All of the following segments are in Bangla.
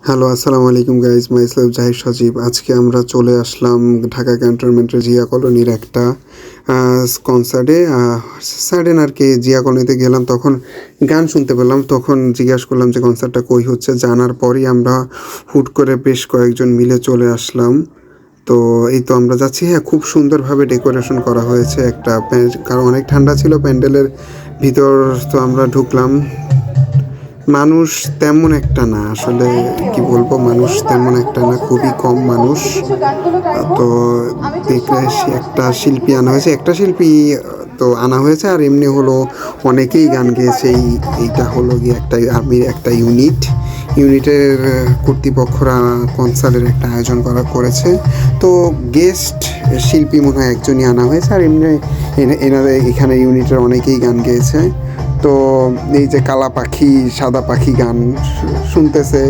হ্যালো, আসসালামু আলাইকুম গাইজ, মাইসেলফ জাহিদ সজীব। আজকে আমরা চলে আসলাম ঢাকা ক্যান্টনমেন্টের জিয়া কলোনির একটা কনসার্টে। সাডেন আর কি জিয়া কলোনিতে গেলাম, তখন গান শুনতে পেলাম। তখন জিজ্ঞাসা করলাম যে কনসার্টটা কই হচ্ছে। জানার পরই আমরা হুট করে বেশ কয়েকজন মিলে চলে আসলাম। তো এই তো আমরা যাচ্ছি। হ্যাঁ, খুব সুন্দরভাবে ডেকোরেশন করা হয়েছে একটা, কারণ অনেক ঠান্ডা ছিল প্যান্ডেলের ভিতর। তো আমরা ঢুকলাম, মানুষ তেমন একটা না, আসলে কি বলবো, মানুষ তেমন একটা না, খুবই কম মানুষ। তো দেখলে একটা শিল্পী আনা হয়েছে, একটা শিল্পী তো আনা হয়েছে, আর এমনি হলো অনেকেই গান গেয়েছে। এইটা হলো গিয়ে একটা আর্মির একটা ইউনিটের কর্তৃপক্ষরা কনসার্টের একটা আয়োজন করেছে। তো গেস্ট শিল্পী মনে হয় একজনই আনা হয়েছে, আর এমনি এনাদের এখানে ইউনিটের অনেকেই গান গেয়েছে। তো এই যে কালা পাখি সাদা পাখি গান শুনতেছে,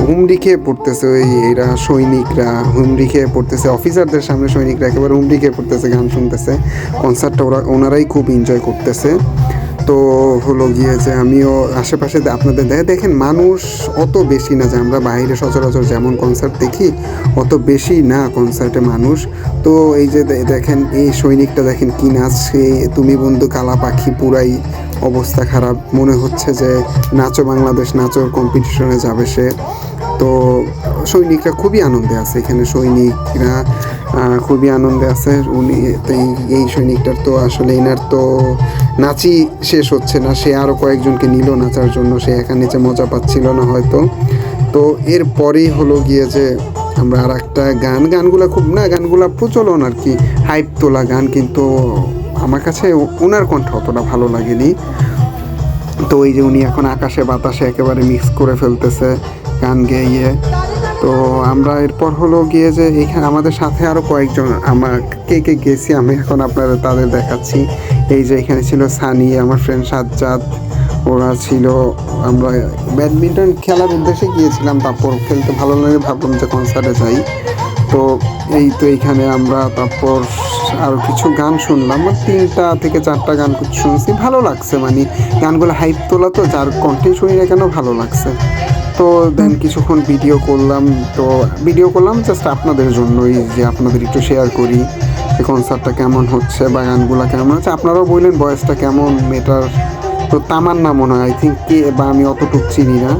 হুমড়ি খেয়ে পড়তেছে। এরা সৈনিকরা হুমড়ি খেয়ে পড়তেছে, অফিসারদের সামনে সৈনিকরা একেবারে হুমড়ি খেয়ে পড়তেছে গান শুনতেছে। কনসার্টটা ওনারাই খুব এনজয় করতেছে। তো হলো গিয়ে যে আমিও আশেপাশে আপনাদের দেখেন, মানুষ অত বেশি না, যে আমরা বাইরে সচরাচর যেমন কনসার্ট দেখি অত বেশি না কনসার্টে মানুষ। তো এই যে দেখেন, এই সৈনিকটা দেখেন কি নাচছে, তুমি বন্ধু কালা পাখি, পুরাই অবস্থা খারাপ, মনে হচ্ছে যে নাচো বাংলাদেশ, নাচোর কম্পিটিশনে যাবে সে। তো সৈনিকরা খুবই আনন্দে আছে, এখানে সৈনিকরা খুবই আনন্দে আছে। উনি তো এই সৈনিকটার তো আসলে এনার তো নাচই শেষ হচ্ছে না, সে আরও কয়েকজনকে নিল নাচার জন্য, সে একা নিচে মজা পাচ্ছিল না হয়তো। তো এরপরেই হলো গিয়ে যে আমরা আর একটা গানগুলো খুব না, গানগুলো প্রচলন আর কি, হাইপ তোলা গান, কিন্তু আমার কাছে ওনার কণ্ঠ অতটা ভালো লাগেনি। তো এই যে উনি এখন আকাশে বাতাসে একেবারে মিক্স করে ফেলতেছে গান গেয়ে। তো আমরা এরপর হলো গিয়ে যে এখানে আমাদের সাথে আরও কয়েকজন, আমার কে গেছি আমি এখন আপনাদের তাদের দেখাচ্ছি। এই যে এখানে ছিল সানি, আমার ফ্রেন্ড সাজ্জাদ, ওরা ছিল। আমরা ব্যাডমিন্টন খেলার উদ্দেশ্যে গিয়েছিলাম, তারপর খেলতে ভালো লাগে ভাবলাম যে কনসার্টে যাই। তো এই তো এইখানে আমরা তারপর আরও কিছু গান শুনলাম, 3টা থেকে 4টা গান শুনছি, ভালো লাগছে। মানে গানগুলো হাইপ তোলা, তো যার কন্টেন্ট শুনি না কেন ভালো লাগছে। তো দেন কিছুক্ষণ ভিডিও করলাম জাস্ট আপনাদের জন্যই, যে আপনাদের একটু শেয়ার করি যে কনসার্টটা কেমন হচ্ছে বা গানগুলো কেমন হচ্ছে। আপনারাও বললেন ভয়েসটা কেমন মেটার। তো তামান্না মনে হয়, আই থিঙ্ক, কে বা আমি অতটুক চিনি না।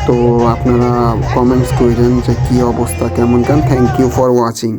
তো আপনারা কমেন্টস করেন যে কী অবস্থা, কেমন গান। Thank you for watching.